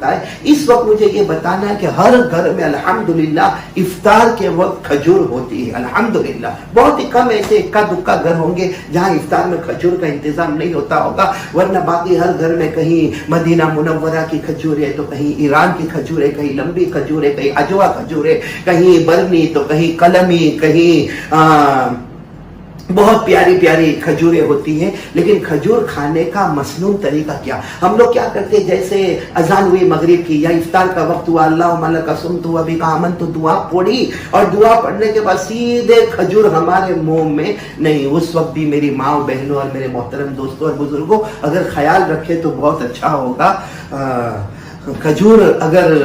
اس وقت مجھے یہ بتانا ہے کہ ہر گھر میں الحمدللہ افطار کے وقت کھجور ہوتی ہے. الحمدللہ بہت ہی کم ایسے اکا دکا گھر ہوں گے جہاں افطار میں کھجور کا انتظام نہیں ہوتا ہوگا، ورنہ باقی ہر گھر میں کہیں مدینہ منورہ کی کھجور ہے تو کہیں ایران کی کھجور ہے، کہیں لمبی کھجور ہے، کہیں اجوا کھجور ہے، کہیں برنی تو کہیں قلمی، کہیں بہت پیاری پیاری کھجوریں ہوتی ہیں. لیکن کھجور کھانے کا مسنون طریقہ کیا؟ ہم لوگ کیا کرتے ہیں، جیسے اذان ہوئی مغرب کی یا افطار کا وقت ہوا، اللہم لک صمت و بک آمنت، دعا پڑھی اور دعا پڑھنے کے بعد سیدھے کھجور ہمارے منہ میں نہیں. اس وقت بھی میری ماں و بہنوں اور میرے محترم دوستوں اور بزرگوں اگر خیال رکھے تو بہت اچھا ہوگا. کھجور اگر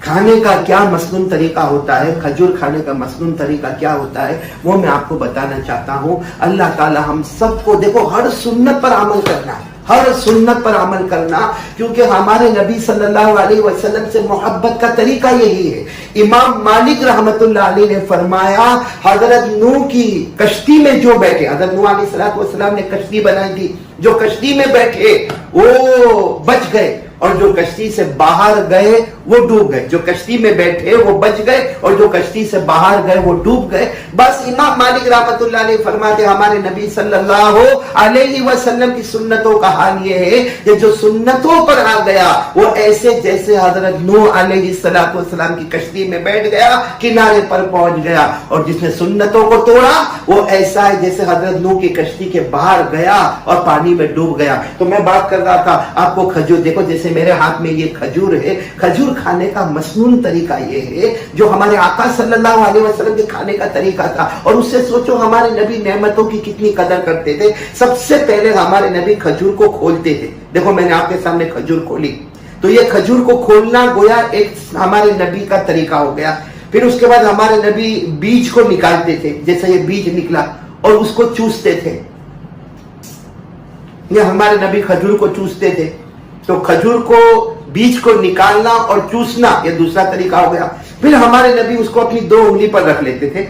کھانے کا کیا مسنون طریقہ ہوتا ہے، کھجور کھانے کا مسنون طریقہ کیا ہوتا ہے، وہ میں آپ کو بتانا چاہتا ہوں. اللہ تعالی ہم سب کو دیکھو ہر سنت پر عمل کرنا، ہر سنت پر عمل کرنا، کیونکہ ہمارے نبی صلی اللہ علیہ وسلم سے محبت کا طریقہ یہی ہے. امام مالک رحمت اللہ علیہ نے فرمایا، حضرت نوح کی کشتی میں جو بیٹھے، حضرت نوح علیہ السلام نے کشتی بنائی تھی، جو کشتی میں بیٹھے وہ بچ گئے اور جو کشتی سے باہر گئے وہ ڈوب گئے. جو کشتی میں بیٹھے وہ بچ گئے اور جو کشتی سے باہر گئے وہ ڈوب گئے. بس امام مالک رحمت اللہ علیہ فرماتے ہمارے نبی صلی اللہ علیہ وسلم کی سنتوں کا حال یہ ہے کہ جو سنتوں پر آ گیا وہ ایسے جیسے حضرت نوح علیہ السلام کی کشتی میں بیٹھ گیا، کنارے پر پہنچ گیا، اور جس نے سنتوں کو توڑا وہ ایسا ہے جیسے حضرت نوح کی کشتی کے باہر گیا اور پانی میں ڈوب گیا. تو میں بات کر رہا تھا آپ کو کھجور، دیکھو جیسے میرے ہاتھ میں یہ کھجور ہے، کھجور کھانے کا مسنون طریقہ یہ ہے جو ہمارے آقا صلی اللہ علیہ وسلم کے کھانے کا طریقہ تھا. اور اس سے سوچو ہمارے نبی نعمتوں کی کتنی قدر کرتے تھے. سب سے پہلے ہمارے نبی کھجور کو کھولتے تھے. دیکھو میں نے آپ کے سامنے کھجور کھولی تو یہ کھجور کو کھولنا گویا ایک ہمارے نبی کا طریقہ ہو گیا. پھر اس کے بعد ہمارے نبی بیج کو نکالتے تھے، جیسے یہ بیج نکلا اور اس کو چوستے تھے. یہ ہمارے نبی کھجور کو چوستے تھے. تو کھجور کو بیج کو نکالنا اور چوسنا یہ دوسرا طریقہ ہو گیا. پھر ہمارے نبی اس کو اپنی 2 انگلی پر رکھ لیتے تھے،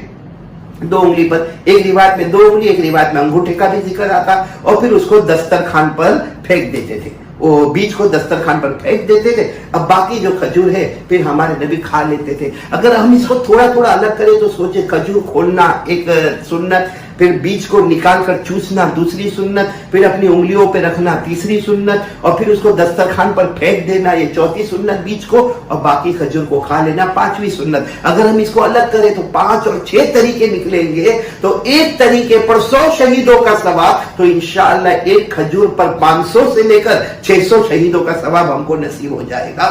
2 انگلی پر، ایک روایت میں 2 انگلی، ایک روایت میں انگوٹھے کا بھی ذکر آتا، اور پھر اس کو دسترخوان پر پھینک دیتے تھے. وہ بیج کو دسترخوان پر پھینک دیتے تھے. اب باقی جو کھجور ہے پھر ہمارے نبی کھا لیتے تھے. اگر ہم اس کو تھوڑا تھوڑا الگ کریں تو سوچے کھجور کھولنا ایک سنت، پھر بیج کو نکال کر چوسنا دوسری سنت، پھر اپنی انگلیوں پہ رکھنا تیسری سنت، اور پھر اس کو دسترخوان پر پھینک دینا یہ چوتھی سنت بیج کو، اور باقی کھجور کو کھا لینا پانچویں سنت. اگر ہم اس کو الگ کریں تو 5 اور 6 طریقے نکلیں گے. تو ایک طریقے پر 100 شہیدوں کا ثواب، تو انشاءاللہ ایک کھجور پر 500 سے لے کر 600 شہیدوں کا ثواب ہم کو نصیب ہو جائے گا.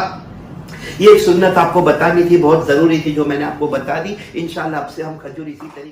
یہ ایک سنت آپ کو بتانی تھی، بہت ضروری تھی جو میں نے آپ کو بتا دی. انشاءاللہ اب سے ہم کھجور اسی طریقے